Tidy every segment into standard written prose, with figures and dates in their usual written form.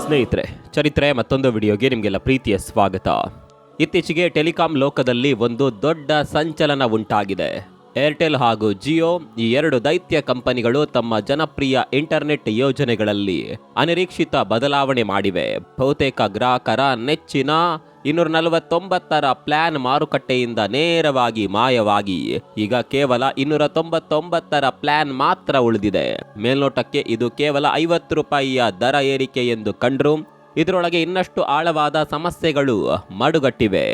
ಸ್ನೇಹಿತರೆ, ಚರಿತ್ರೆ ಮತ್ತೊಂದು ವಿಡಿಯೋಗೆ ನಿಮಗೆಲ್ಲ ಪ್ರೀತಿಯ ಸ್ವಾಗತ. ಇತ್ತೀಚೆಗೆ ಟೆಲಿಕಾಂ ಲೋಕದಲ್ಲಿ ಒಂದು ದೊಡ್ಡ ಸಂಚಲನ ಉಂಟಾಗಿದೆ. ಏರ್ಟೆಲ್ ಹಾಗೂ ಜಿಯೋ ಈ ಎರಡು ದೈತ್ಯ ಕಂಪನಿಗಳು ತಮ್ಮ ಜನಪ್ರಿಯ ಇಂಟರ್ನೆಟ್ ಯೋಜನೆಗಳಲ್ಲಿ ಅನಿರೀಕ್ಷಿತ ಬದಲಾವಣೆ ಮಾಡಿವೆ. ಬಹುತೇಕ ಗ್ರಾಹಕರ ನೆಚ್ಚಿನ 249ರ ಪ್ಲಾನ್ ಮಾರುಕಟ್ಟೆಯಿಂದ ನೇರವಾಗಿ ಮಾಯವಾಗಿ ಈಗ ಕೇವಲ 299ರ ಪ್ಲಾನ್ ಮಾತ್ರ ಉಳಿದಿದೆ. ಮೇಲ್ನೋಟಕ್ಕೆ ಇದು ಕೇವಲ 50 ರೂಪಾಯಿಯ ದರ ಏರಿಕೆ ಎಂದು ಕಂಡ್ರು ಇದರೊಳಗೆ ಇನ್ನಷ್ಟು ಆಳವಾದ ಸಮಸ್ಯೆಗಳು ಮಡುಗಟ್ಟಿವೆ.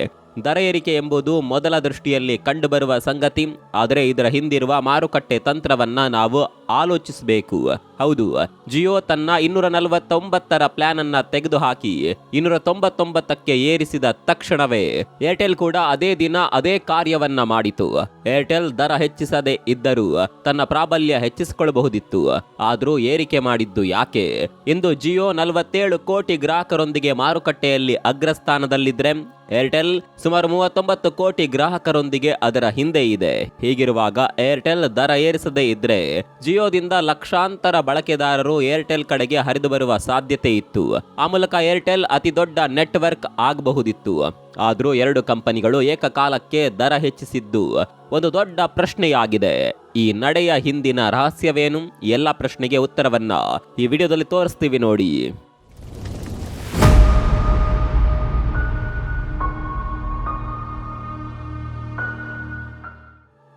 ದರ ಏರಿಕೆ ಎಂಬುದು ಮೊದಲ ದೃಷ್ಟಿಯಲ್ಲಿ ಕಂಡುಬರುವ ಸಂಗತಿ, ಆದರೆ ಇದರ ಹಿಂದಿರುವ ಮಾರುಕಟ್ಟೆ ತಂತ್ರವನ್ನ ನಾವು ಆಲೋಚಿಸಬೇಕು. ಹೌದು, ಜಿಯೋ ತನ್ನ 249ರ ಪ್ಲಾನ್ ಅನ್ನ ತೆಗೆದುಹಾಕಿ 299ಕ್ಕೆ ಏರಿಸಿದ ತಕ್ಷಣವೇ ಏರ್ಟೆಲ್ ಕೂಡ ಅದೇ ದಿನ ಅದೇ ಕಾರ್ಯವನ್ನ ಮಾಡಿತು. ಏರ್ಟೆಲ್ ದರ ಹೆಚ್ಚಿಸದೇ ಇದ್ದರೂ ತನ್ನ ಪ್ರಾಬಲ್ಯ ಹೆಚ್ಚಿಸಿಕೊಳ್ಳಬಹುದಿತ್ತು. ಆದ್ರೂ ಏರಿಕೆ ಮಾಡಿದ್ದು ಯಾಕೆ? ಇಂದು ಜಿಯೋ 47 ಕೋಟಿ ಗ್ರಾಹಕರೊಂದಿಗೆ ಮಾರುಕಟ್ಟೆಯಲ್ಲಿ ಅಗ್ರಸ್ಥಾನದಲ್ಲಿದ್ರೆ ಏರ್ಟೆಲ್ ಸುಮಾರು 39 ಕೋಟಿ ಗ್ರಾಹಕರೊಂದಿಗೆ ಅದರ ಹಿಂದೆ ಇದೆ. ಹೀಗಿರುವಾಗ ಏರ್ಟೆಲ್ ದರ ಏರಿಸದೇ ಇದ್ರೆ ಜಿಯೋದಿಂದ ಲಕ್ಷಾಂತರ ಬಳಕೆದಾರರು ಏರ್ಟೆಲ್ ಕಡೆಗೆ ಹರಿದು ಬರುವ ಸಾಧ್ಯತೆ ಇತ್ತು. ಆ ಮೂಲಕ ಏರ್ಟೆಲ್ ಅತಿ ದೊಡ್ಡ ನೆಟ್ವರ್ಕ್ ಆಗಬಹುದಿತ್ತು. ಆದ್ರೂ ಎರಡು ಕಂಪನಿಗಳು ಏಕಕಾಲಕ್ಕೆ ದರ ಹೆಚ್ಚಿಸಿದ್ದು ಒಂದು ದೊಡ್ಡ ಪ್ರಶ್ನೆಯಾಗಿದೆ. ಈ ನಡೆಯ ಹಿಂದಿನ ರಹಸ್ಯವೇನು? ಎಲ್ಲ ಪ್ರಶ್ನೆಗೆ ಉತ್ತರವನ್ನ ಈ ವಿಡಿಯೋದಲ್ಲಿ ತೋರಿಸ್ತೀವಿ ನೋಡಿ.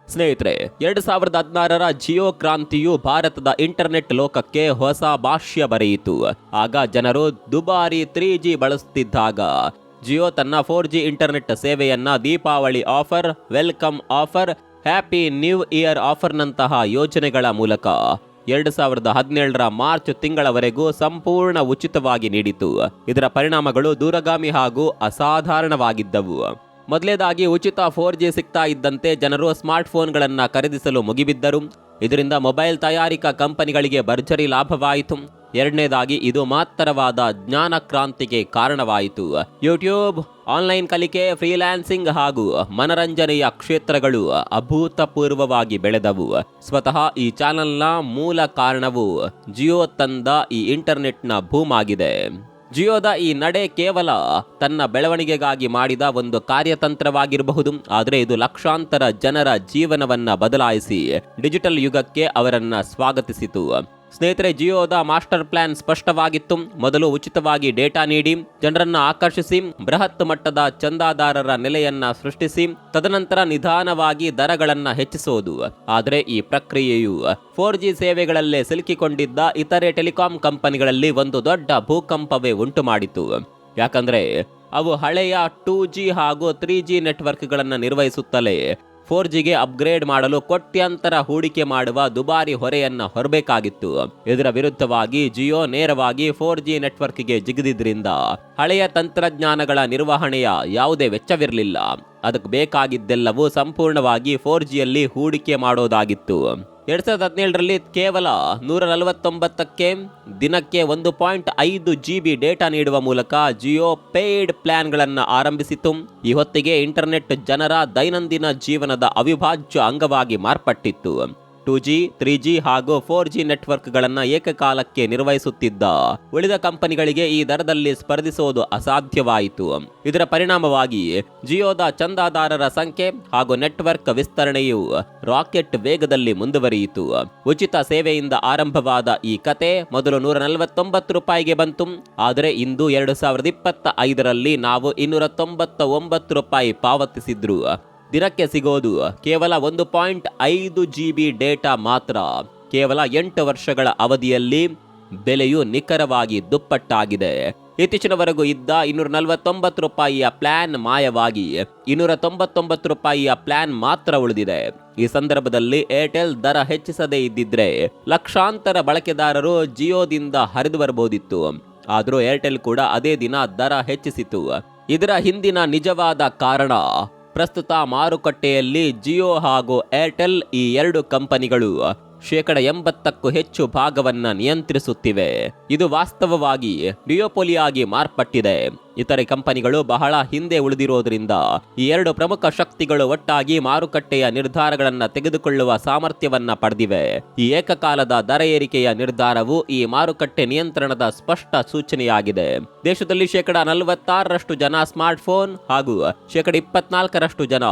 ಸ್ನೇಹಿತರೆ, 2016ರ ಜಿಯೋ ಕ್ರಾಂತಿಯು ಭಾರತದ ಇಂಟರ್ನೆಟ್ ಲೋಕಕ್ಕೆ ಹೊಸ ಭಾಷ್ಯ ಬರೆಯಿತು. ಆಗ ಜನರು ದುಬಾರಿ 3G ಬಳಸುತ್ತಿದ್ದಾಗ ಜಿಯೋ ತನ್ನ 4G ಇಂಟರ್ನೆಟ್ ಸೇವೆಯನ್ನ Deepavali offer, welcome offer, happy new year ಆಫರ್ನಂತಹ ಯೋಜನೆಗಳ ಮೂಲಕ 2017ರ ಮಾರ್ಚ್ ತಿಂಗಳವರೆಗೂ ಸಂಪೂರ್ಣ ಉಚಿತವಾಗಿ ನೀಡಿತು. ಇದರ ಪರಿಣಾಮಗಳು ದೂರಗಾಮಿ ಹಾಗೂ ಅಸಾಧಾರಣವಾಗಿದ್ದವು. ಮೊದಲೇದಾಗಿ ಉಚಿತ 4G ಸಿಗ್ತಾ ಇದ್ದಂತೆ ಜನರು ಸ್ಮಾರ್ಟ್ ಫೋನ್ಗಳನ್ನು ಖರೀದಿಸಲು ಮುಗಿಬಿದ್ದರು. ಇದರಿಂದ ಮೊಬೈಲ್ ತಯಾರಿಕಾ ಕಂಪನಿಗಳಿಗೆ ಭರ್ಜರಿ ಲಾಭವಾಯಿತು. ಎರಡನೇದಾಗಿ ಇದು ಮಹತ್ತರವಾದ ಜ್ಞಾನ ಕ್ರಾಂತಿಗೆ ಕಾರಣವಾಯಿತು. ಯೂಟ್ಯೂಬ್, ಆನ್ಲೈನ್ ಕಲಿಕೆ, ಫ್ರೀಲ್ಯಾನ್ಸಿಂಗ್ ಹಾಗೂ ಮನರಂಜನೆಯ ಕ್ಷೇತ್ರಗಳು ಅಭೂತಪೂರ್ವವಾಗಿ ಬೆಳೆದವು. ಸ್ವತಃ ಈ ಚಾನೆಲ್ನ ಮೂಲ ಕಾರಣವು ಜಿಯೋ ತಂದ ಈ ಇಂಟರ್ನೆಟ್ನ ಬೂಮ್ ಆಗಿದೆ. ಜಿಯೋದ ಈ ನಡೆ ಕೇವಲ ತನ್ನ ಬೆಳವಣಿಗೆಗಾಗಿ ಮಾಡಿದ ಒಂದು ಕಾರ್ಯತಂತ್ರವಾಗಿರಬಹುದು, ಆದರೆ ಇದು ಲಕ್ಷಾಂತರ ಜನರ ಜೀವನವನ್ನ ಬದಲಾಯಿಸಿ ಡಿಜಿಟಲ್ ಯುಗಕ್ಕೆ ಅವರನ್ನ ಸ್ವಾಗತಿಸಿತು. ಸ್ನೇಹಿತರೆ, ಜಿಯೋದ ಮಾಸ್ಟರ್ ಪ್ಲಾನ್ ಸ್ಪಷ್ಟವಾಗಿತ್ತು. ಮೊದಲು ಉಚಿತವಾಗಿ ಡೇಟಾ ನೀಡಿ ಜನರನ್ನ ಆಕರ್ಷಿಸಿ ಬೃಹತ್ ಮಟ್ಟದ ಚಂದಾದಾರರ ನೆಲೆಯನ್ನ ಸೃಷ್ಟಿಸಿ ತದನಂತರ ನಿಧಾನವಾಗಿ ದರಗಳನ್ನ ಹೆಚ್ಚಿಸೋದು. ಆದರೆ ಈ ಪ್ರಕ್ರಿಯೆಯು 4G ಸೇವೆಗಳಲ್ಲೇ ಸಿಲುಕಿಕೊಂಡಿದ್ದ ಇತರೆ ಟೆಲಿಕಾಂ ಕಂಪನಿಗಳಲ್ಲಿ ಒಂದು ದೊಡ್ಡ ಭೂಕಂಪವೇ ಉಂಟು ಮಾಡಿತು. ಯಾಕಂದ್ರೆ ಅವು ಹಳೆಯ 2G ಹಾಗೂ 3G ನೆಟ್ವರ್ಕ್ಗಳನ್ನು ನಿರ್ವಹಿಸುತ್ತಲೇ 4Gಗೆ ಅಪ್ಗ್ರೇಡ್ ಮಾಡಲು ಕೋಟ್ಯಾಂತರ ಹೂಡಿಕೆ ಮಾಡುವ ದುಬಾರಿ ಹೊರೆಯನ್ನ ಹೊರಬೇಕಾಗಿತ್ತು. ಇದರ ವಿರುದ್ಧವಾಗಿ ಜಿಯೋ ನೇರವಾಗಿ 4G ನೆಟ್ವರ್ಕ್ಗೆ ಜಿಗಿದಿದ್ರಿಂದ ಹಳೆಯ ತಂತ್ರಜ್ಞಾನಗಳ ನಿರ್ವಹಣೆಯ ಯಾವುದೇ ವೆಚ್ಚವಿರಲಿಲ್ಲ. ಅದಕ್ಕೆ ಬೇಕಾಗಿದ್ದೆಲ್ಲವೂ ಸಂಪೂರ್ಣವಾಗಿ 4Gಯಲ್ಲಿ ಹೂಡಿಕೆ ಮಾಡೋದಾಗಿತ್ತು. 2017ರಲ್ಲಿ ಕೇವಲ 149ಕ್ಕೆ ದಿನಕ್ಕೆ 1.5 GB ಡೇಟಾ ನೀಡುವ ಮೂಲಕ ಜಿಯೋ ಪೇಯ್ಡ್ ಪ್ಲಾನ್ಗಳನ್ನು ಆರಂಭಿಸಿತು. ಈ ಹೊತ್ತಿಗೆ ಇಂಟರ್ನೆಟ್ ಜನರ ದೈನಂದಿನ ಜೀವನದ ಅವಿಭಾಜ್ಯ ಅಂಗವಾಗಿ ಮಾರ್ಪಟ್ಟಿತ್ತು. 2G, 3G ಹಾಗೂ 4G ನೆಟ್ವರ್ಕ್ಗಳನ್ನು ಏಕಕಾಲಕ್ಕೆ ನಿರ್ವಹಿಸುತ್ತಿದ್ದ ಉಳಿದ ಕಂಪನಿಗಳಿಗೆ ಈ ದರದಲ್ಲಿ ಸ್ಪರ್ಧಿಸುವುದು ಅಸಾಧ್ಯವಾಯಿತು. ಇದರ ಪರಿಣಾಮವಾಗಿ ಜಿಯೋದ ಚಂದಾದಾರರ ಸಂಖ್ಯೆ ಹಾಗೂ ನೆಟ್ವರ್ಕ್ ವಿಸ್ತರಣೆಯು ರಾಕೆಟ್ ವೇಗದಲ್ಲಿ ಮುಂದುವರಿಯಿತು. ಉಚಿತ ಸೇವೆಯಿಂದ ಆರಂಭವಾದ ಈ ಕತೆ ಮೊದಲು 149 ರೂಪಾಯಿಗೆ ಬಂತು. ಆದರೆ ಇಂದು 2025ರಲ್ಲಿ ನಾವು 299 ರೂಪಾಯಿ ಪಾವತಿಸಿದ್ರು ದಿನಕ್ಕೆ ಸಿಗೋದು ಕೇವಲ 1.5 GB ಡೇಟಾ ಮಾತ್ರ. ಕೇವಲ 8 ವರ್ಷಗಳ ಅವಧಿಯಲ್ಲಿ ಬೆಲೆಯು ನಿಖರವಾಗಿ ದುಪ್ಪಟ್ಟಾಗಿದೆ. ಇತ್ತೀಚಿನವರೆಗೂ ಇದ್ದ 249 ರೂಪಾಯಿಯ ಪ್ಲಾನ್ ಮಾಯವಾಗಿ 299 ರೂಪಾಯಿಯ ಪ್ಲಾನ್ ಮಾತ್ರ ಉಳಿದಿದೆ. ಈ ಸಂದರ್ಭದಲ್ಲಿ ಏರ್ಟೆಲ್ ದರ ಹೆಚ್ಚಿಸದೇ ಇದ್ದಿದ್ರೆ ಲಕ್ಷಾಂತರ ಬಳಕೆದಾರರು ಜಿಯೋದಿಂದ ಹರಿದು ಬರಬಹುದಿತ್ತು. ಆದರೂ ಏರ್ಟೆಲ್ ಕೂಡ ಅದೇ ದಿನ ದರ ಹೆಚ್ಚಿಸಿತು. ಇದರ ಹಿಂದಿನ ನಿಜವಾದ ಕಾರಣ ಪ್ರಸ್ತುತ ಮಾರುಕಟ್ಟೆಯಲ್ಲಿ ಜಿಯೋ ಹಾಗೂ ಏರ್ಟೆಲ್ ಈ ಎರಡು ಕಂಪನಿಗಳು 80%ಕ್ಕೂ ಹೆಚ್ಚು ಭಾಗವನ್ನ ನಿಯಂತ್ರಿಸುತ್ತಿವೆ. ಇದು ವಾಸ್ತವವಾಗಿ ಡಿಯೋಪೊಲಿಯಾಗಿ ಮಾರ್ಪಟ್ಟಿದೆ. ಇತರೆ ಕಂಪನಿಗಳು ಬಹಳ ಹಿಂದೆ ಉಳಿದಿರೋದ್ರಿಂದ ಈ ಎರಡು ಪ್ರಮುಖ ಶಕ್ತಿಗಳು ಒಟ್ಟಾಗಿ ಮಾರುಕಟ್ಟೆಯ ನಿರ್ಧಾರಗಳನ್ನು ತೆಗೆದುಕೊಳ್ಳುವ ಸಾಮರ್ಥ್ಯವನ್ನ ಪಡೆದಿವೆ. ಈ ಏಕಕಾಲದ ದರ ಏರಿಕೆಯ ನಿರ್ಧಾರವು ಈ ಮಾರುಕಟ್ಟೆ ನಿಯಂತ್ರಣದ ಸ್ಪಷ್ಟ ಸೂಚನೆಯಾಗಿದೆ. ದೇಶದಲ್ಲಿ 46% ಜನ ಸ್ಮಾರ್ಟ್ಫೋನ್ ಹಾಗೂ 24% ಜನ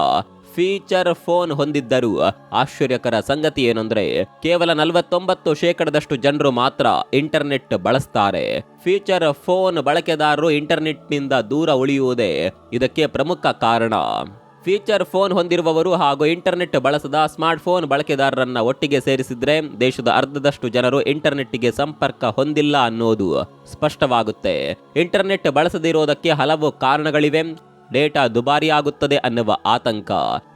ಫೀಚರ್ ಫೋನ್ ಹೊಂದಿದ್ದರೂ ಆಶ್ಚರ್ಯಕರ ಸಂಗತಿ ಏನಂದ್ರೆ ಕೇವಲ 49% ಜನರು ಮಾತ್ರ ಇಂಟರ್ನೆಟ್ ಬಳಸ್ತಾರೆ. ಫೀಚರ್ ಫೋನ್ ಬಳಕೆದಾರರು ಇಂಟರ್ನೆಟ್ನಿಂದ ದೂರ ಉಳಿಯುವುದೇ ಇದಕ್ಕೆ ಪ್ರಮುಖ ಕಾರಣ. ಫೀಚರ್ ಫೋನ್ ಹೊಂದಿರುವವರು ಹಾಗೂ ಇಂಟರ್ನೆಟ್ ಬಳಸದ ಸ್ಮಾರ್ಟ್ಫೋನ್ ಬಳಕೆದಾರರನ್ನ ಒಟ್ಟಿಗೆ ಸೇರಿಸಿದ್ರೆ ದೇಶದ ಅರ್ಧದಷ್ಟು ಜನರು ಇಂಟರ್ನೆಟ್ಗೆ ಸಂಪರ್ಕ ಹೊಂದಿಲ್ಲ ಅನ್ನೋದು ಸ್ಪಷ್ಟವಾಗುತ್ತೆ. ಇಂಟರ್ನೆಟ್ ಬಳಸದಿರೋದಕ್ಕೆ ಹಲವು ಕಾರಣಗಳಿವೆ. ಡೇಟಾ ದುಬಾರಿ ಆಗುತ್ತದೆ ಅನ್ನುವ ಆತಂಕ,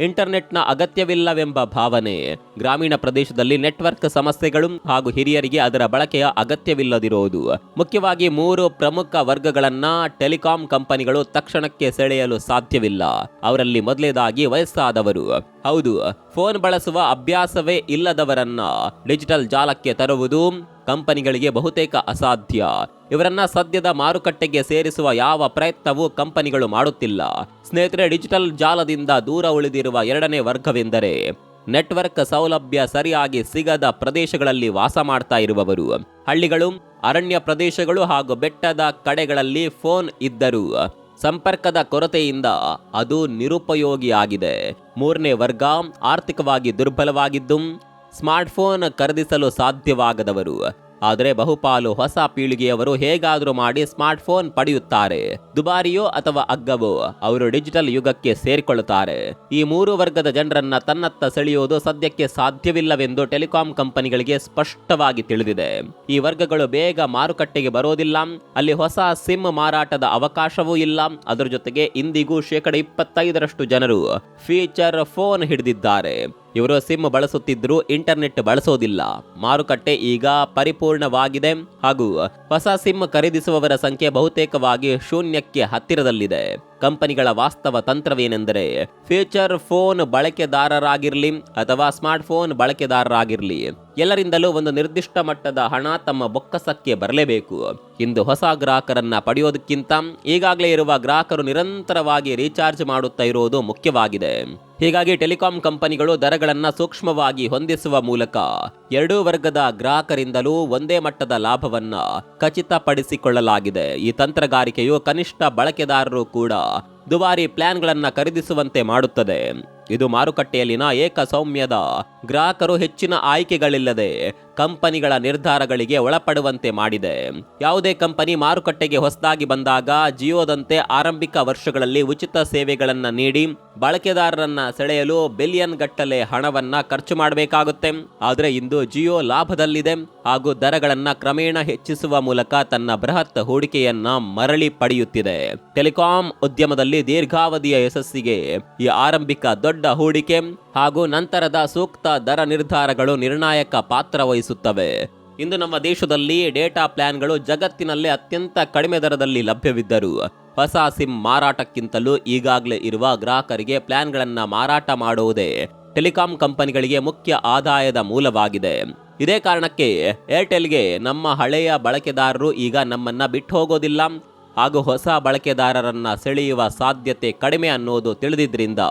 ಇಂಟರ್ನೆಟ್ನ ಅಗತ್ಯವಿಲ್ಲವೆಂಬ ಭಾವನೆ, ಗ್ರಾಮೀಣ ಪ್ರದೇಶದಲ್ಲಿ ನೆಟ್ವರ್ಕ್ ಸಮಸ್ಯೆಗಳು ಹಾಗೂ ಹಿರಿಯರಿಗೆ ಅದರ ಬಳಕೆಯ ಅಗತ್ಯವಿಲ್ಲದಿರುವುದು. ಮುಖ್ಯವಾಗಿ 3 ಪ್ರಮುಖ ವರ್ಗಗಳನ್ನ ಟೆಲಿಕಾಂ ಕಂಪನಿಗಳು ತಕ್ಷಣಕ್ಕೆ ಸೆಳೆಯಲು ಸಾಧ್ಯವಿಲ್ಲ. ಅವರಲ್ಲಿ ಮೊದಲನೇದಾಗಿ ವಯಸ್ಸಾದವರು. ಹೌದು, ಫೋನ್ ಬಳಸುವ ಅಭ್ಯಾಸವೇ ಇಲ್ಲದವರನ್ನ ಡಿಜಿಟಲ್ ಜಾಲಕ್ಕೆ ತರುವುದು ಕಂಪನಿಗಳಿಗೆ ಬಹುತೇಕ ಅಸಾಧ್ಯ. ಇವರನ್ನ ಸದ್ಯದ ಮಾರುಕಟ್ಟೆಗೆ ಸೇರಿಸುವ ಯಾವ ಪ್ರಯತ್ನವೂ ಕಂಪನಿಗಳು ಮಾಡುತ್ತಿಲ್ಲ. ಸ್ನೇಹಿತರೆ, ಡಿಜಿಟಲ್ ಜಾಲದಿಂದ ದೂರ ಉಳಿದಿರುವ ಎರಡನೇ ವರ್ಗವೆಂದರೆ ನೆಟ್ವರ್ಕ್ ಸೌಲಭ್ಯ ಸರಿಯಾಗಿ ಸಿಗದ ಪ್ರದೇಶಗಳಲ್ಲಿ ವಾಸ ಮಾಡ್ತಾ ಇರುವವರು. ಹಳ್ಳಿಗಳು, ಅರಣ್ಯ ಪ್ರದೇಶಗಳು ಹಾಗೂ ಬೆಟ್ಟದ ಕಡೆಗಳಲ್ಲಿ ಫೋನ್ ಇದ್ದರೂ ಸಂಪರ್ಕದ ಕೊರತೆಯಿಂದ ಅದು ನಿರುಪಯೋಗಿಯಾಗಿದೆ. ಮೂರನೇ ವರ್ಗ ಆರ್ಥಿಕವಾಗಿ ದುರ್ಬಲವಾಗಿದ್ದು ಸ್ಮಾರ್ಟ್ಫೋನ್ ಖರೀದಿಸಲು ಸಾಧ್ಯವಾಗದವರು. ಆದರೆ ಬಹುಪಾಲು ಹೊಸ ಪೀಳಿಗೆಯವರು ಹೇಗಾದರೂ ಮಾಡಿ ಸ್ಮಾರ್ಟ್ಫೋನ್ ಪಡೆಯುತ್ತಾರೆ. ದುಬಾರಿಯೋ ಅಥವಾ ಅಗ್ಗವೋ ಅವರು ಡಿಜಿಟಲ್ ಯುಗಕ್ಕೆ ಸೇರಿಕೊಳ್ಳುತ್ತಾರೆ. ಈ 3 ವರ್ಗದ ಜನರನ್ನ ತನ್ನತ್ತ ಸೆಳೆಯುವುದು ಸದ್ಯಕ್ಕೆ ಸಾಧ್ಯವಿಲ್ಲವೆಂದು ಟೆಲಿಕಾಂ ಕಂಪನಿಗಳಿಗೆ ಸ್ಪಷ್ಟವಾಗಿ ತಿಳಿದಿದೆ. ಈ ವರ್ಗಗಳು ಬೇಗ ಮಾರುಕಟ್ಟೆಗೆ ಬರೋದಿಲ್ಲ. ಅಲ್ಲಿ ಹೊಸ ಸಿಮ್ ಮಾರಾಟದ ಅವಕಾಶವೂ ಇಲ್ಲ. ಅದರ ಜೊತೆಗೆ ಇಂದಿಗೂ 25% ಜನರು ಫೀಚರ್ ಫೋನ್ ಹಿಡಿದಿದ್ದಾರೆ. ಇವರು ಸಿಮ್ ಬಳಸುತ್ತಿದ್ದರೂ ಇಂಟರ್ನೆಟ್ ಬಳಸೋದಿಲ್ಲ. ಮಾರುಕಟ್ಟೆ ಈಗ ಪರಿಪೂರ್ಣವಾಗಿದೆ ಹಾಗೂ ಹೊಸ ಸಿಮ್ ಖರೀದಿಸುವವರ ಸಂಖ್ಯೆ ಬಹುತೇಕವಾಗಿ ಶೂನ್ಯಕ್ಕೆ ಹತ್ತಿರದಲ್ಲಿದೆ. ಕಂಪನಿಗಳ ವಾಸ್ತವ ತಂತ್ರವೇನೆಂದರೆ ಫೀಚರ್ ಫೋನ್ ಬಳಕೆದಾರರಾಗಿರಲಿ ಅಥವಾ ಸ್ಮಾರ್ಟ್ಫೋನ್ ಬಳಕೆದಾರರಾಗಿರಲಿ ಎಲ್ಲರಿಂದಲೂ ಒಂದು ನಿರ್ದಿಷ್ಟ ಮಟ್ಟದ ಹಣ ತಮ್ಮ ಬೊಕ್ಕಸಕ್ಕೆ ಬರಲೇಬೇಕು. ಇಂದು ಹೊಸ ಗ್ರಾಹಕರನ್ನ ಪಡೆಯೋದಕ್ಕಿಂತ ಈಗಾಗಲೇ ಇರುವ ಗ್ರಾಹಕರು ನಿರಂತರವಾಗಿ ರೀಚಾರ್ಜ್ ಮಾಡುತ್ತಾ ಇರುವುದು ಮುಖ್ಯವಾಗಿದೆ. ಹೀಗಾಗಿ ಟೆಲಿಕಾಂ ಕಂಪನಿಗಳು ದರಗಳನ್ನ ಸೂಕ್ಷ್ಮವಾಗಿ ಹೊಂದಿಸುವ ಮೂಲಕ ಎರಡೂ ವರ್ಗದ ಗ್ರಾಹಕರಿಂದಲೂ ಒಂದೇ ಮಟ್ಟದ ಲಾಭವನ್ನ ಖಚಿತಪಡಿಸಿಕೊಳ್ಳಲಾಗಿದೆ. ಈ ತಂತ್ರಗಾರಿಕೆಯು ಕನಿಷ್ಠ ಬಳಕೆದಾರರು ಕೂಡ ದುಬಾರಿ ಪ್ಲಾನ್ಗಳನ್ನ ಖರೀದಿಸುವಂತೆ ಮಾಡುತ್ತದೆ. ಇದು ಮಾರುಕಟ್ಟೆಯಲ್ಲಿನ ಏಕಸೌಮ್ಯದ ಗ್ರಾಹಕರು ಹೆಚ್ಚಿನ ಆಯ್ಕೆಗಳಿಲ್ಲದೆ ಕಂಪನಿಗಳ ನಿರ್ಧಾರಗಳಿಗೆ ಒಳಪಡುವಂತೆ ಮಾಡಿದೆ. ಯಾವುದೇ ಕಂಪನಿ ಮಾರುಕಟ್ಟೆಗೆ ಹೊಸದಾಗಿ ಬಂದಾಗ ಜಿಯೋದಂತೆ ಆರಂಭಿಕ ವರ್ಷಗಳಲ್ಲಿ ಉಚಿತ ಸೇವೆಗಳನ್ನು ನೀಡಿ ಬಳಕೆದಾರರನ್ನ ಸೆಳೆಯಲು ಬಿಲಿಯನ್ ಗಟ್ಟಲೆ ಹಣವನ್ನ ಖರ್ಚು ಮಾಡಬೇಕಾಗುತ್ತೆ. ಆದರೆ ಇಂದು ಜಿಯೋ ಲಾಭದಲ್ಲಿದೆ ಹಾಗೂ ದರಗಳನ್ನ ಕ್ರಮೇಣ ಹೆಚ್ಚಿಸುವ ಮೂಲಕ ತನ್ನ ಬೃಹತ್ ಹೂಡಿಕೆಯನ್ನ ಮರಳಿ ಪಡೆಯುತ್ತಿದೆ. ಟೆಲಿಕಾಂ ಉದ್ಯಮದಲ್ಲಿ ದೀರ್ಘಾವಧಿಯ ಯಶಸ್ಸಿಗೆ ಈ ಆರಂಭಿಕ ದೊಡ್ಡ ಹೂಡಿಕೆ ಹಾಗೂ ನಂತರದ ಸೂಕ್ತ ದರ ನಿರ್ಧಾರಗಳು ನಿರ್ಣಾಯಕ ಪಾತ್ರ ವಹಿಸುತ್ತವೆ. ಇಂದು ನಮ್ಮ ದೇಶದಲ್ಲಿ ಡೇಟಾ ಪ್ಲಾನ್ಗಳು ಜಗತ್ತಿನಲ್ಲೇ ಅತ್ಯಂತ ಕಡಿಮೆ ದರದಲ್ಲಿ ಲಭ್ಯವಿದ್ದರೂ ಹೊಸ ಸಿಮ್ ಮಾರಾಟಕ್ಕಿಂತಲೂ ಈಗಾಗಲೇ ಇರುವ ಗ್ರಾಹಕರಿಗೆ ಪ್ಲಾನ್ಗಳನ್ನು ಮಾರಾಟ ಮಾಡುವುದೇ ಟೆಲಿಕಾಂ ಕಂಪನಿಗಳಿಗೆ ಮುಖ್ಯ ಆದಾಯದ ಮೂಲವಾಗಿದೆ. ಇದೇ ಕಾರಣಕ್ಕೆ ಏರ್ಟೆಲ್ಗೆ ನಮ್ಮ ಹಳೆಯ ಬಳಕೆದಾರರು ಈಗ ನಮ್ಮನ್ನ ಬಿಟ್ಟು ಹೋಗೋದಿಲ್ಲ ಹಾಗೂ ಹೊಸ ಬಳಕೆದಾರರನ್ನ ಸೆಳೆಯುವ ಸಾಧ್ಯತೆ ಕಡಿಮೆ ಅನ್ನೋದು ತಿಳಿದಿದ್ರಿಂದ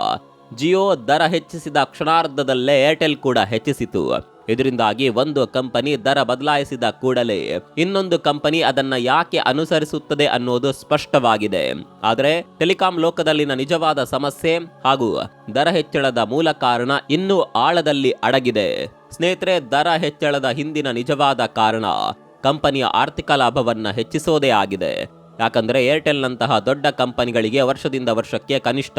ಜಿಯೋ ದರ ಹೆಚ್ಚಿಸಿದ ಕ್ಷಣಾರ್ಧದಲ್ಲೇ ಏರ್ಟೆಲ್ ಕೂಡ ಹೆಚ್ಚಿಸಿತು. ಇದರಿಂದಾಗಿ ಒಂದು ಕಂಪನಿ ದರ ಬದಲಾಯಿಸಿದ ಕೂಡಲೇ ಇನ್ನೊಂದು ಕಂಪನಿ ಅದನ್ನ ಯಾಕೆ ಅನುಸರಿಸುತ್ತದೆ ಅನ್ನೋದು ಸ್ಪಷ್ಟವಾಗಿದೆ. ಆದರೆ ಟೆಲಿಕಾಂ ಲೋಕದಲ್ಲಿನ ನಿಜವಾದ ಸಮಸ್ಯೆ ಹಾಗೂ ದರ ಹೆಚ್ಚಳದ ಮೂಲ ಕಾರಣ ಇನ್ನೂ ಆಳದಲ್ಲಿ ಅಡಗಿದೆ. ಸ್ನೇಹಿತರೆ, ದರ ಹೆಚ್ಚಳದ ಹಿಂದಿನ ನಿಜವಾದ ಕಾರಣ ಕಂಪನಿಯ ಆರ್ಥಿಕ ಲಾಭವನ್ನ ಹೆಚ್ಚಿಸೋದೇ ಆಗಿದೆ. ಯಾಕಂದ್ರೆ ಏರ್ಟೆಲ್ನಂತಹ ದೊಡ್ಡ ಕಂಪನಿಗಳಿಗೆ ವರ್ಷದಿಂದ ವರ್ಷಕ್ಕೆ ಕನಿಷ್ಠ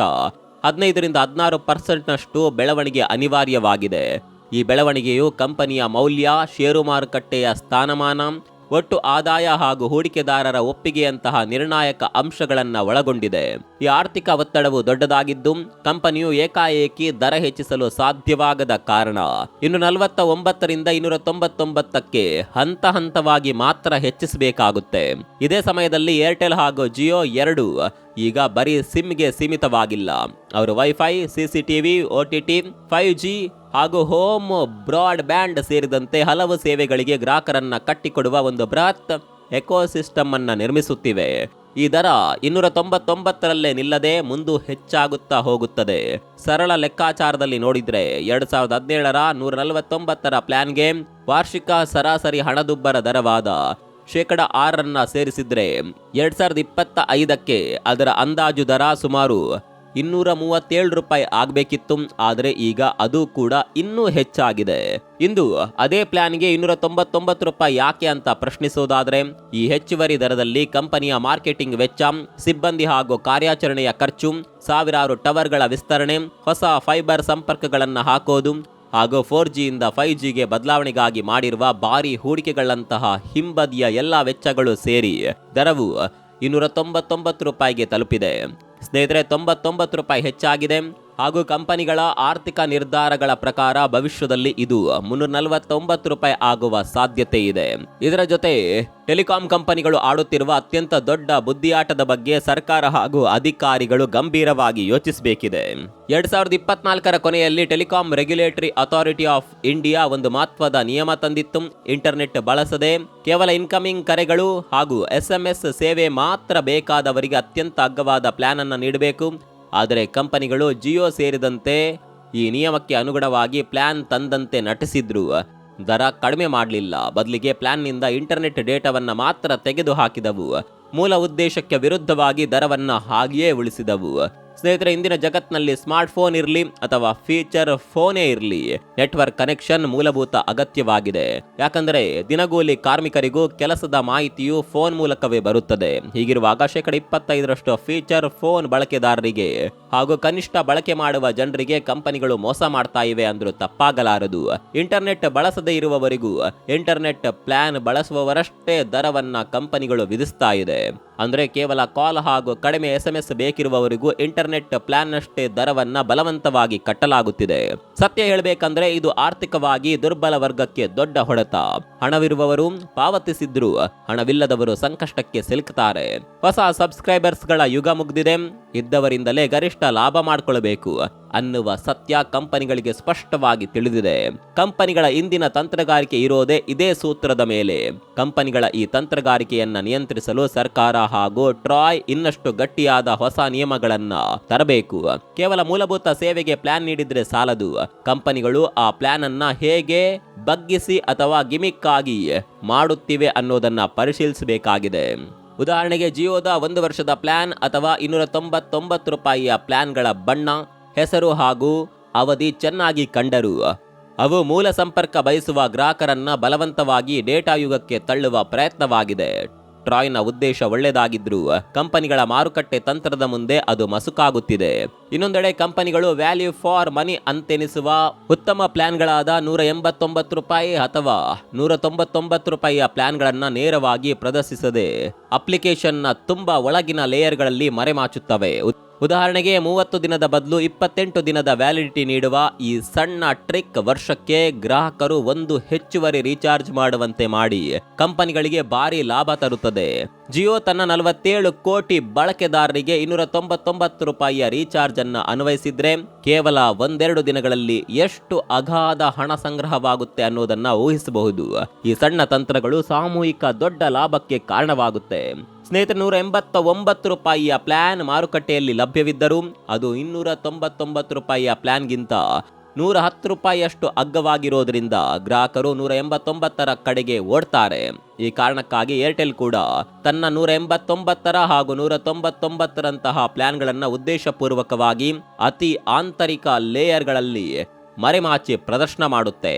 15-16% ಬೆಳವಣಿಗೆ ಅನಿವಾರ್ಯವಾಗಿದೆ. ಈ ಬೆಳವಣಿಗೆಯು ಕಂಪನಿಯ ಮೌಲ್ಯ, ಷೇರು ಮಾರುಕಟ್ಟೆಯ ಸ್ಥಾನಮಾನ, ಒಟ್ಟು ಆದಾಯ ಹಾಗೂ ಹೂಡಿಕೆದಾರರ ಒಪ್ಪಿಗೆಯಂತಹ ನಿರ್ಣಾಯಕ ಅಂಶಗಳನ್ನು ಒಳಗೊಂಡಿದೆ. ಈ ಆರ್ಥಿಕ ಒತ್ತಡವು ದೊಡ್ಡದಾಗಿದ್ದು ಕಂಪನಿಯು ಏಕಾಏಕಿ ದರ ಹೆಚ್ಚಿಸಲು ಸಾಧ್ಯವಾಗದ ಕಾರಣ ಇನ್ನು 49ರಿಂದ 299ಕ್ಕೆ ಹಂತ ಹಂತವಾಗಿ ಮಾತ್ರ ಹೆಚ್ಚಿಸಬೇಕಾಗುತ್ತೆ. ಇದೇ ಸಮಯದಲ್ಲಿ ಏರ್ಟೆಲ್ ಹಾಗೂ ಜಿಯೋ ಎರಡೂ ಈಗ ಬರೀ ಸಿಮ್ಗೆ ಸೀಮಿತವಾಗಿಲ್ಲ. ಅವರು ವೈಫೈ, ಸಿಸಿಟಿವಿ, OTT, 5G ಹಾಗೂ ಹೋಮ್ ಬ್ರಾಡ್ಬ್ಯಾಂಡ್ ಸೇರಿದಂತೆ ಹಲವು ಸೇವೆಗಳಿಗೆ ಗ್ರಾಹಕರನ್ನ ಕಟ್ಟಿಕೊಡುವ ಒಂದು ಬೃಹತ್ ಎಕೋಸಿಸ್ಟಮ್ ಅನ್ನ ನಿರ್ಮಿಸುತ್ತಿವೆ. ಈ ದರ 299ರಲ್ಲೇ ನಿಲ್ಲದೆ ಮುಂದೆ ಹೆಚ್ಚಾಗುತ್ತಾ ಹೋಗುತ್ತದೆ. ಸರಳ ಲೆಕ್ಕಾಚಾರದಲ್ಲಿ ನೋಡಿದ್ರೆ 2017ರ 149ರ ಪ್ಲಾನ್ಗೆ ವಾರ್ಷಿಕ ಸರಾಸರಿ ಹಣದುಬ್ಬರ ದರವಾದ 6% ಸೇರಿಸಿದ್ರೆ 2025ಕ್ಕೆ ಅದರ ಅಂದಾಜು ದರ ಸುಮಾರು 237 ರೂಪಾಯಿ ಆಗಬೇಕಿತ್ತು. ಆದರೆ ಈಗ ಅದು ಕೂಡ ಇನ್ನೂ ಹೆಚ್ಚಾಗಿದೆ. ಇಂದು ಅದೇ ಪ್ಲಾನ್ಗೆ 299 ರೂಪಾಯಿ ಯಾಕೆ ಅಂತ ಪ್ರಶ್ನಿಸೋದಾದ್ರೆ, ಈ ಹೆಚ್ಚುವರಿ ದರದಲ್ಲಿ ಕಂಪನಿಯ ಮಾರ್ಕೆಟಿಂಗ್ ವೆಚ್ಚ, ಸಿಬ್ಬಂದಿ ಹಾಗೂ ಕಾರ್ಯಾಚರಣೆಯ ಖರ್ಚು, ಸಾವಿರಾರು ಟವರ್ಗಳ ವಿಸ್ತರಣೆ, ಹೊಸ ಫೈಬರ್ ಸಂಪರ್ಕಗಳನ್ನು ಹಾಕೋದು ಹಾಗೂ 4Gಯಿಂದ 5Gಗೆ ಬದಲಾವಣೆಗಾಗಿ ಮಾಡಿರುವ ಭಾರಿ ಹೂಡಿಕೆಗಳಂತಹ ಹಿಂಬದಿಯ ಎಲ್ಲ ವೆಚ್ಚಗಳು ಸೇರಿ ದರವು 299 ರೂಪಾಯಿಗೆ ತಲುಪಿದೆ. ಸ್ನೇಹಿತರೆ, 99 ರೂಪಾಯಿ ಹೆಚ್ಚಾಗಿದೆ ಹಾಗೂ ಕಂಪನಿಗಳ ಆರ್ಥಿಕ ನಿರ್ಧಾರಗಳ ಪ್ರಕಾರ ಭವಿಷ್ಯದಲ್ಲಿ ಇದು 349 ರೂಪಾಯಿ ಆಗುವ ಸಾಧ್ಯತೆ ಇದೆ. ಇದರ ಜೊತೆ ಟೆಲಿಕಾಂ ಕಂಪನಿಗಳು ಆಡುತ್ತಿರುವ ಅತ್ಯಂತ ದೊಡ್ಡ ಬುದ್ಧಿಯಾಟದ ಬಗ್ಗೆ ಸರ್ಕಾರ ಹಾಗೂ ಅಧಿಕಾರಿಗಳು ಗಂಭೀರವಾಗಿ ಯೋಚಿಸಬೇಕಿದೆ. 2024ರ ಕೊನೆಯಲ್ಲಿ telecom regulatory authority of India ಒಂದು ಮಹತ್ವದ ನಿಯಮ ತಂದಿತ್ತು. ಇಂಟರ್ನೆಟ್ ಬಳಸದೆ ಕೇವಲ ಇನ್ಕಮಿಂಗ್ ಕರೆಗಳು ಹಾಗೂ SMS ಸೇವೆ ಮಾತ್ರ ಬೇಕಾದವರಿಗೆ ಅತ್ಯಂತ ಅಗ್ಗವಾದ ಪ್ಲಾನ್ ಅನ್ನು ನೀಡಬೇಕು. ಆದರೆ ಕಂಪನಿಗಳು ಜಿಯೋ ಸೇರಿದಂತೆ ಈ ನಿಯಮಕ್ಕೆ ಅನುಗುಣವಾಗಿ ಪ್ಲಾನ್ ತಂದಂತೆ ನಟಿಸಿದ್ರು ದರ ಕಡಿಮೆ ಮಾಡಲಿಲ್ಲ. ಬದಲಿಗೆ ಪ್ಲಾನ್ನಿಂದ ಇಂಟರ್ನೆಟ್ ಡೇಟಾವನ್ನು ಮಾತ್ರ ತೆಗೆದು ಹಾಕಿದವು. ಮೂಲ ಉದ್ದೇಶಕ್ಕೆ ವಿರುದ್ಧವಾಗಿ ದರವನ್ನು ಹಾಗೆಯೇ ಉಳಿಸಿದವು. ಸ್ನೇಹಿತರೆ, ಇಂದಿನ ಜಗತ್ತಿನಲ್ಲಿ ಸ್ಮಾರ್ಟ್ ಫೋನ್ ಇರಲಿ ಅಥವಾ ಫೀಚರ್ ಫೋನೇ ಇರಲಿ, ನೆಟ್ವರ್ಕ್ ಕನೆಕ್ಷನ್ ಮೂಲಭೂತ ಅಗತ್ಯವಾಗಿದೆ. ಯಾಕಂದರೆ ದಿನಗೂಲಿ ಕಾರ್ಮಿಕರಿಗೂ ಕೆಲಸದ ಮಾಹಿತಿಯು ಫೋನ್ ಮೂಲಕವೇ ಬರುತ್ತದೆ. ಹೀಗಿರುವಾಗ 25% ಫೀಚರ್ ಫೋನ್ ಬಳಕೆದಾರರಿಗೆ ಹಾಗೂ ಕನಿಷ್ಠ ಬಳಕೆ ಮಾಡುವ ಜನರಿಗೆ ಕಂಪನಿಗಳು ಮೋಸ ಮಾಡ್ತಾ ಇವೆ ಅಂದ್ರೂ ತಪ್ಪಾಗಲಾರದು. ಇಂಟರ್ನೆಟ್ ಬಳಸದೇ ಇರುವವರಿಗೂ ಇಂಟರ್ನೆಟ್ ಪ್ಲಾನ್ ಬಳಸುವವರಷ್ಟೇ ದರವನ್ನ ಕಂಪನಿಗಳು ವಿಧಿಸ್ತಾ ಇದೆ. ಅಂದ್ರೆ ಕೇವಲ ಕಾಲ್ ಹಾಗೂ ಕಡಿಮೆ SMS ಬೇಕಿರುವವರಿಗೂ ಇಂಟರ್ನೆಟ್ ಪ್ಲಾನ್ ಅಷ್ಟೇ ದರವನ್ನ ಬಲವಂತವಾಗಿ ಕಟ್ಟಲಾಗುತ್ತಿದೆ. ಸತ್ಯ ಹೇಳಬೇಕಂದ್ರೆ ಇದು ಆರ್ಥಿಕವಾಗಿ ದುರ್ಬಲ ವರ್ಗಕ್ಕೆ ದೊಡ್ಡ ಹೊಡೆತ. ಹಣವಿರುವವರು ಪಾವತಿಸಿದ್ರು ಹಣವಿಲ್ಲದವರು ಸಂಕಷ್ಟಕ್ಕೆ ಸಿಲುಕ್ತಾರೆ. ಹೊಸ ಸಬ್ಸ್ಕ್ರೈಬರ್ಸ್ ಗಳ ಯುಗ ಮುಗ್ದಿದೆ. ಇದ್ದವರಿಂದಲೇ ಗರಿಷ್ಠ ಲಾಭ ಮಾಡಿಕೊಳ್ಳಬೇಕು ಅನ್ನುವ ಸತ್ಯ ಕಂಪನಿಗಳಿಗೆ ಸ್ಪಷ್ಟವಾಗಿ ತಿಳಿದಿದೆ. ಕಂಪನಿಗಳ ಇಂದಿನ ತಂತ್ರಗಾರಿಕೆ ಇರೋದೇ ಇದೇ ಸೂತ್ರದ ಮೇಲೆ. ಕಂಪನಿಗಳ ಈ ತಂತ್ರಗಾರಿಕೆಯನ್ನ ನಿಯಂತ್ರಿಸಲು ಸರ್ಕಾರ ಹಾಗೂ ಟ್ರಾಯ್ ಇನ್ನಷ್ಟು ಗಟ್ಟಿಯಾದ ಹೊಸ ನಿಯಮಗಳನ್ನ ತರಬೇಕು. ಕೇವಲ ಮೂಲಭೂತ ಸೇವೆಗೆ ಪ್ಲಾನ್ ನೀಡಿದ್ರೆ ಸಾಲದು. ಕಂಪನಿಗಳು ಆ ಪ್ಲಾನ್ ಅನ್ನ ಹೇಗೆ ಬಗ್ಗಿಸಿ ಅಥವಾ ಗಿಮಿಕ್ ಆಗಿ ಮಾಡುತ್ತಿವೆ ಅನ್ನೋದನ್ನ ಪರಿಶೀಲಿಸಬೇಕಾಗಿದೆ. ಉದಾಹರಣೆಗೆ ಜಿಯೋದ 1 ವರ್ಷದ ಪ್ಲಾನ್ ಅಥವಾ 299 ರೂಪಾಯಿಯ ಪ್ಲಾನ್ಗಳ ಬಣ್ಣ, ಹೆಸರು ಹಾಗೂ ಅವಧಿ ಚೆನ್ನಾಗಿ ಕಂಡರು ಅವು ಮೂಲ ಸಂಪರ್ಕ ಬಯಸುವ ಗ್ರಾಹಕರನ್ನ ಬಲವಂತವಾಗಿ ಡೇಟಾ ಯುಗಕ್ಕೆ ತಳ್ಳುವ ಪ್ರಯತ್ನವಾಗಿದೆ. ಟ್ರಾಯ್ನ ಉದ್ದೇಶ ಒಳ್ಳೆಯದಾಗಿದ್ರೂ ಕಂಪನಿಗಳ ಮಾರುಕಟ್ಟೆ ತಂತ್ರದ ಮುಂದೆ ಅದು ಮಸುಕಾಗುತ್ತಿದೆ. ಇನ್ನೊಂದೆಡೆ ಕಂಪನಿಗಳು ವ್ಯಾಲ್ಯೂ ಫಾರ್ ಮನಿ ಅಂತೆನಿಸುವ ಉತ್ತಮ ಪ್ಲಾನ್ಗಳಾದ 189 ರೂಪಾಯಿ ಅಥವಾ 199 ರೂಪಾಯಿಯ ಪ್ಲಾನ್ಗಳನ್ನ ನೇರವಾಗಿ ಪ್ರದರ್ಶಿಸದೆ ಅಪ್ಲಿಕೇಶನ್ನ ತುಂಬಾ ಒಳಗಿನ ಲೇಯರ್ಗಳಲ್ಲಿ ಮರೆಮಾಚುತ್ತವೆ. ಉದಾಹರಣೆಗೆ 30 ದಿನದ ಬದಲು 28 ದಿನದ ವ್ಯಾಲಿಡಿಟಿ ನೀಡುವ ಈ ಸಣ್ಣ ಟ್ರಿಕ್ ವರ್ಷಕ್ಕೆ ಗ್ರಾಹಕರು ಒಂದು ಹೆಚ್ಚುವರಿ ರೀಚಾರ್ಜ್ ಮಾಡುವಂತೆ ಮಾಡಿ ಕಂಪನಿಗಳಿಗೆ ಭಾರಿ ಲಾಭ ತರುತ್ತದೆ. ಜಿಯೋ ತನ್ನ 47 ಕೋಟಿ ಬಳಕೆದಾರರಿಗೆ 299 ರೂಪಾಯಿಯ ರೀಚಾರ್ಜ್ ಅನ್ನು ಅನ್ವಯಿಸಿದ್ರೆ ಕೇವಲ 1-2 ದಿನಗಳಲ್ಲಿ ಎಷ್ಟು ಅಗಾಧ ಹಣ ಸಂಗ್ರಹವಾಗುತ್ತೆ ಅನ್ನೋದನ್ನ ಊಹಿಸಬಹುದು. ಈ ಸಣ್ಣ ತಂತ್ರಗಳು ಸಾಮೂಹಿಕ ದೊಡ್ಡ ಲಾಭಕ್ಕೆ ಕಾರಣವಾಗುತ್ತೆ. ಸ್ನೇಹಿತರೆ, 189 ರೂಪಾಯಿಯ ಪ್ಲಾನ್ ಮಾರುಕಟ್ಟೆಯಲ್ಲಿ ಲಭ್ಯವಿದ್ದರೂ ಅದು 299 ರೂಪಾಯಿಯ ಪ್ಲಾನ್ಗಿಂತ 110 ರೂಪಾಯಿಯಷ್ಟು ಅಗ್ಗವಾಗಿರೋದ್ರಿಂದ ಗ್ರಾಹಕರು 189ರ ಕಡೆಗೆ ಓಡ್ತಾರೆ. ಈ ಕಾರಣಕ್ಕಾಗಿ ಏರ್ಟೆಲ್ ಕೂಡ ತನ್ನ 189ರ ಹಾಗೂ 199ರಂತಹ ಪ್ಲಾನ್ಗಳನ್ನು ಉದ್ದೇಶಪೂರ್ವಕವಾಗಿ ಅತಿ ಆಂತರಿಕ ಲೇಯರ್ಗಳಲ್ಲಿ ಮರೆಮಾಚಿ ಪ್ರದರ್ಶನ ಮಾಡುತ್ತೆ.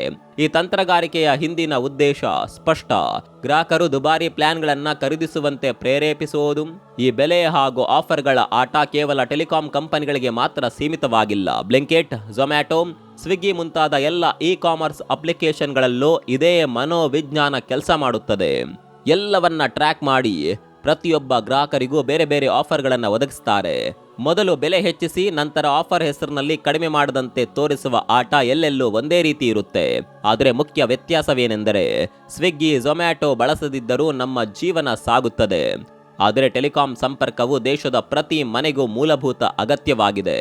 ಈ ತಂತ್ರಗಾರಿಕೆಯ ಹಿಂದಿನ ಉದ್ದೇಶ ಸ್ಪಷ್ಟ. ಗ್ರಾಹಕರು ದುಬಾರಿ ಪ್ಲಾನ್ಗಳನ್ನ ಖರೀದಿಸುವಂತೆ ಪ್ರೇರೇಪಿಸುವುದು. ಈ ಬೆಲೆ ಹಾಗೂ ಆಫರ್ಗಳ ಆಟ ಕೇವಲ ಟೆಲಿಕಾಂ ಕಂಪನಿಗಳಿಗೆ ಮಾತ್ರ ಸೀಮಿತವಾಗಿಲ್ಲ. ಬ್ಲಿಂಕಿಟ್, ಝೊಮ್ಯಾಟೊ, ಸ್ವಿಗ್ಗಿ ಮುಂತಾದ ಎಲ್ಲ ಇ-ಕಾಮರ್ಸ್ ಅಪ್ಲಿಕೇಶನ್ಗಳಲ್ಲೂ ಇದೇ ಮನೋವಿಜ್ಞಾನ ಕೆಲಸ ಮಾಡುತ್ತದೆ. ಎಲ್ಲವನ್ನ ಟ್ರ್ಯಾಕ್ ಮಾಡಿ ಪ್ರತಿಯೊಬ್ಬ ಗ್ರಾಹಕರಿಗೂ ಬೇರೆ ಬೇರೆ ಆಫರ್ಗಳನ್ನು ಒದಗಿಸ್ತಾರೆ. ಮೊದಲು ಬೆಲೆ ಹೆಚ್ಚಿಸಿ ನಂತರ ಆಫರ್ ಹೆಸರಿನಲ್ಲಿ ಕಡಿಮೆ ಮಾಡದಂತೆ ತೋರಿಸುವ ಆಟ ಎಲ್ಲೆಲ್ಲೂ ಒಂದೇ ರೀತಿ ಇರುತ್ತೆ. ಆದರೆ ಮುಖ್ಯ ವ್ಯತ್ಯಾಸವೇನೆಂದರೆ ಸ್ವಿಗ್ಗಿ, ಝೊಮ್ಯಾಟೊ ಬಳಸದಿದ್ದರೂ ನಮ್ಮ ಜೀವನ ಸಾಗುತ್ತದೆ. ಆದರೆ ಟೆಲಿಕಾಂ ಸಂಪರ್ಕವು ದೇಶದ ಪ್ರತಿ ಮನೆಗೂ ಮೂಲಭೂತ ಅಗತ್ಯವಾಗಿದೆ.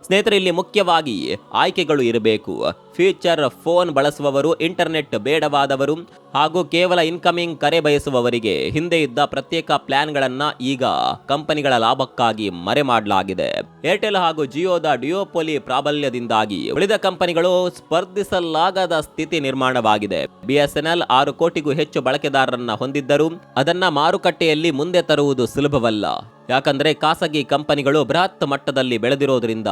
ಸ್ನೇಹಿತರೆ, ಇಲ್ಲಿ ಮುಖ್ಯವಾಗಿ ಆಯ್ಕೆಗಳು ಇರಬೇಕು. ಫ್ಯೂಚರ್ ಫೋನ್ ಬಳಸುವವರು, ಇಂಟರ್ನೆಟ್ ಬೇಡವಾದವರು ಹಾಗೂ ಕೇವಲ ಇನ್ಕಮಿಂಗ್ ಕರೆ ಬಯಸುವವರಿಗೆ ಹಿಂದೆ ಇದ್ದ ಪ್ರತ್ಯೇಕ ಪ್ಲಾನ್ಗಳನ್ನ ಈಗ ಕಂಪನಿಗಳ ಲಾಭಕ್ಕಾಗಿ ಮರೆ ಮಾಡಲಾಗಿದೆ. ಏರ್ಟೆಲ್ ಹಾಗೂ ಜಿಯೋದ ಡಿಯೋಪೊಲಿ ಪ್ರಾಬಲ್ಯದಿಂದಾಗಿ ಉಳಿದ ಕಂಪನಿಗಳು ಸ್ಪರ್ಧಿಸಲಾಗದ ಸ್ಥಿತಿ ನಿರ್ಮಾಣವಾಗಿದೆ. ಬಿಎಸ್ಎನ್ಎಲ್ 6 ಕೋಟಿಗೂ ಹೆಚ್ಚು ಬಳಕೆದಾರರನ್ನ ಹೊಂದಿದ್ದರೂ ಅದನ್ನ ಮಾರುಕಟ್ಟೆಯಲ್ಲಿ ಮುಂದೆ ತರುವುದು ಸುಲಭವಲ್ಲ. ಯಾಕಂದ್ರೆ ಖಾಸಗಿ ಕಂಪನಿಗಳು ಬೃಹತ್ ಮಟ್ಟದಲ್ಲಿ ಬೆಳೆದಿರೋದ್ರಿಂದ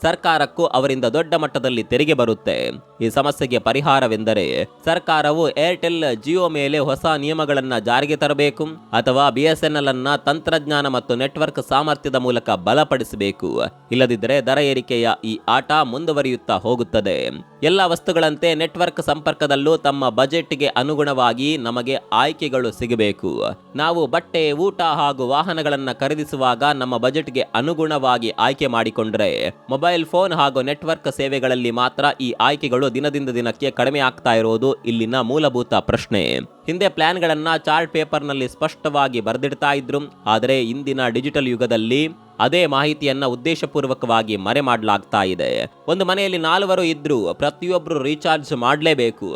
ಸರ್ಕಾರಕ್ಕೂ ಅವರಿಂದ ದೊಡ್ಡ ಮಟ್ಟದಲ್ಲಿ ತೆರಿಗೆ ಬರುತ್ತೆ. ಈ ಸಮಸ್ಯೆಗೆ ಪರಿಹಾರವೆಂದರೆ ಸರ್ಕಾರವು ಏರ್ಟೆಲ್, ಜಿಯೋ ಮೇಲೆ ಹೊಸ ನಿಯಮಗಳನ್ನ ಜಾರಿಗೆ ತರಬೇಕು ಅಥವಾ ಬಿಎಸ್ಎನ್ಎಲ್ ಅನ್ನ ತಂತ್ರಜ್ಞಾನ ಮತ್ತು ನೆಟ್ವರ್ಕ್ ಸಾಮರ್ಥ್ಯದ ಮೂಲಕ ಬಲಪಡಿಸಬೇಕು. ಇಲ್ಲದಿದ್ದರೆ ದರ ಏರಿಕೆಯ ಈ ಆಟ ಮುಂದುವರಿಯುತ್ತಾ ಹೋಗುತ್ತದೆ. ಎಲ್ಲ ವಸ್ತುಗಳಂತೆ ನೆಟ್ವರ್ಕ್ ಸಂಪರ್ಕದಲ್ಲೂ ತಮ್ಮ ಬಜೆಟ್ಗೆ ಅನುಗುಣವಾಗಿ ನಮಗೆ ಆಯ್ಕೆಗಳು ಸಿಗಬೇಕು. ನಾವು ಬಟ್ಟೆ, ಊಟ ಹಾಗೂ ವಾಹನಗಳನ್ನ ಖರೀದಿಸುವಾಗ ನಮ್ಮ ಬಜೆಟ್ಗೆ ಅನುಗುಣವಾಗಿ ಆಯ್ಕೆ ಮಾಡಿಕೊಂಡ್ರೆ ಮೊಬೈಲ್ ಫೋನ್ ಹಾಗೂ ನೆಟ್ವರ್ಕ್ ಸೇವೆಗಳಲ್ಲಿ ಮಾತ್ರ ಈ ಆಯ್ಕೆಗಳು ದಿನದಿಂದ ದಿನಕ್ಕೆ ಕಡಿಮೆ ಆಗ್ತಾ ಇರೋದು ಇಲ್ಲಿನ ಮೂಲಭೂತ ಪ್ರಶ್ನೆ. ಹಿಂದೆ ಪ್ಲಾನ್ಗಳನ್ನ ಚಾರ್ಟ್ ಪೇಪರ್ನಲ್ಲಿ ಸ್ಪಷ್ಟವಾಗಿ ಬರೆದಿಡ್ತಾ ಇದ್ರು. ಆದರೆ ಇಂದಿನ ಡಿಜಿಟಲ್ ಯುಗದಲ್ಲಿ ಅದೇ ಮಾಹಿತಿಯನ್ನ ಉದ್ದೇಶಪೂರ್ವಕವಾಗಿ ಮರೆ ಮಾಡಲಾಗ್ತಾ ಇದೆ. ಒಂದು ಮನೆಯಲ್ಲಿ 4 ಇದ್ರು ಪ್ರತಿಯೊಬ್ಬರು ರೀಚಾರ್ಜ್ ಮಾಡಲೇಬೇಕು.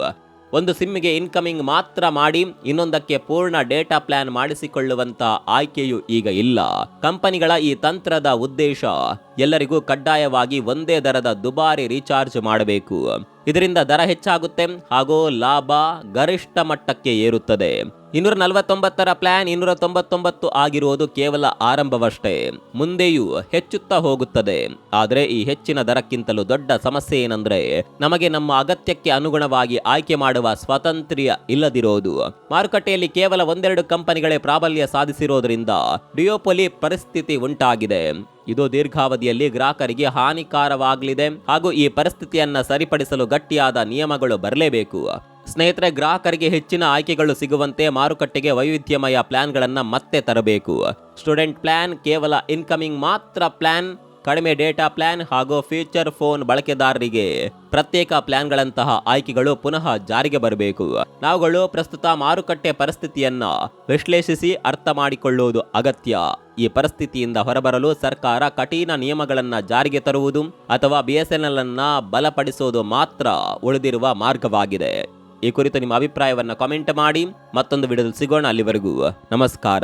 ಒಂದು ಸಿಮ್ಗೆ ಇನ್ಕಮಿಂಗ್ ಮಾತ್ರ ಮಾಡಿ ಇನ್ನೊಂದಕ್ಕೆ ಪೂರ್ಣ ಡೇಟಾ ಪ್ಲಾನ್ ಮಾಡಿಸಿಕೊಳ್ಳುವಂತ ಆಯ್ಕೆಯು ಈಗ ಇಲ್ಲ. ಕಂಪನಿಗಳ ಈ ತಂತ್ರದ ಉದ್ದೇಶ ಎಲ್ಲರಿಗೂ ಕಡ್ಡಾಯವಾಗಿ ಒಂದೇ ದರದ ದುಬಾರಿ ರೀಚಾರ್ಜ್ ಮಾಡಬೇಕು. ಇದರಿಂದ ದರ ಹೆಚ್ಚಾಗುತ್ತೆ ಹಾಗೂ ಲಾಭ ಗರಿಷ್ಠ ಮಟ್ಟಕ್ಕೆ ಏರುತ್ತದೆ. 249ರ ಪ್ಲಾನ್ 299 ಆಗಿರುವುದು ಕೇವಲ ಆರಂಭವಷ್ಟೇ. ಮುಂದೆಯೂ ಹೆಚ್ಚುತ್ತಾ ಹೋಗುತ್ತದೆ. ಆದರೆ ಈ ಹೆಚ್ಚಿನ ದರಕ್ಕಿಂತಲೂ ದೊಡ್ಡ ಸಮಸ್ಯೆ ಏನಂದ್ರೆ ನಮಗೆ ನಮ್ಮ ಅಗತ್ಯಕ್ಕೆ ಅನುಗುಣವಾಗಿ ಆಯ್ಕೆ ಮಾಡುವ ಸ್ವಾತಂತ್ರ್ಯ ಇಲ್ಲದಿರೋದು. ಮಾರುಕಟ್ಟೆಯಲ್ಲಿ ಕೇವಲ 1-2 ಕಂಪನಿಗಳೇ ಪ್ರಾಬಲ್ಯ ಸಾಧಿಸಿರೋದ್ರಿಂದ ಡಿಯೋಪೊಲಿ ಪರಿಸ್ಥಿತಿ ಉಂಟಾಗಿದೆ. ಇದು ದೀರ್ಘಾವಧಿಯಲ್ಲಿ ಗ್ರಾಹಕರಿಗೆ ಹಾನಿಕಾರವಾಗಲಿದೆ ಹಾಗೂ ಈ ಪರಿಸ್ಥಿತಿಯನ್ನ ಸರಿಪಡಿಸಲು ಗಟ್ಟಿಯಾದ ನಿಯಮಗಳು ಬರಲೇಬೇಕು. ಸ್ನೇಹಿತರೆ, ಗ್ರಾಹಕರಿಗೆ ಹೆಚ್ಚಿನ ಆಯ್ಕೆಗಳು ಸಿಗುವಂತೆ ಮಾರುಕಟ್ಟೆಗೆ ವೈವಿಧ್ಯಮಯ ಪ್ಲಾನ್ಗಳನ್ನ ಮತ್ತೆ ತರಬೇಕು. ಸ್ಟೂಡೆಂಟ್ ಪ್ಲಾನ್, ಕೇವಲ ಇನ್ಕಮಿಂಗ್ ಮಾತ್ರ ಪ್ಲಾನ್, ಕಡಿಮೆ ಡೇಟಾ ಪ್ಲಾನ್ ಹಾಗೂ ಫ್ಯೂಚರ್ ಫೋನ್ ಬಳಕೆದಾರರಿಗೆ ಪ್ರತ್ಯೇಕ ಪ್ಲಾನ್ಗಳಂತಹ ಆಯ್ಕೆಗಳು ಪುನಃ ಜಾರಿಗೆ ಬರಬೇಕು. ನಾವುಗಳು ಪ್ರಸ್ತುತ ಮಾರುಕಟ್ಟೆ ಪರಿಸ್ಥಿತಿಯನ್ನ ವಿಶ್ಲೇಷಿಸಿ ಅರ್ಥ ಮಾಡಿಕೊಳ್ಳುವುದು ಅಗತ್ಯ. ಈ ಪರಿಸ್ಥಿತಿಯಿಂದ ಹೊರಬರಲು ಸರ್ಕಾರ ಕಠಿಣ ನಿಯಮಗಳನ್ನ ಜಾರಿಗೆ ತರುವುದು ಅಥವಾ ಬಿಎಸ್ಎನ್ಎಲ್ ಅನ್ನ ಬಲಪಡಿಸುವುದು ಮಾತ್ರ ಉಳಿದಿರುವ ಮಾರ್ಗವಾಗಿದೆ. ಈ ಕುರಿತು ನಿಮ್ಮ ಅಭಿಪ್ರಾಯವನ್ನ ಕಾಮೆಂಟ್ ಮಾಡಿ. ಮತ್ತೊಂದು ವಿಡಿಯೋದಲ್ಲಿ ಸಿಗೋಣ. ಅಲ್ಲಿವರೆಗೂ ನಮಸ್ಕಾರ.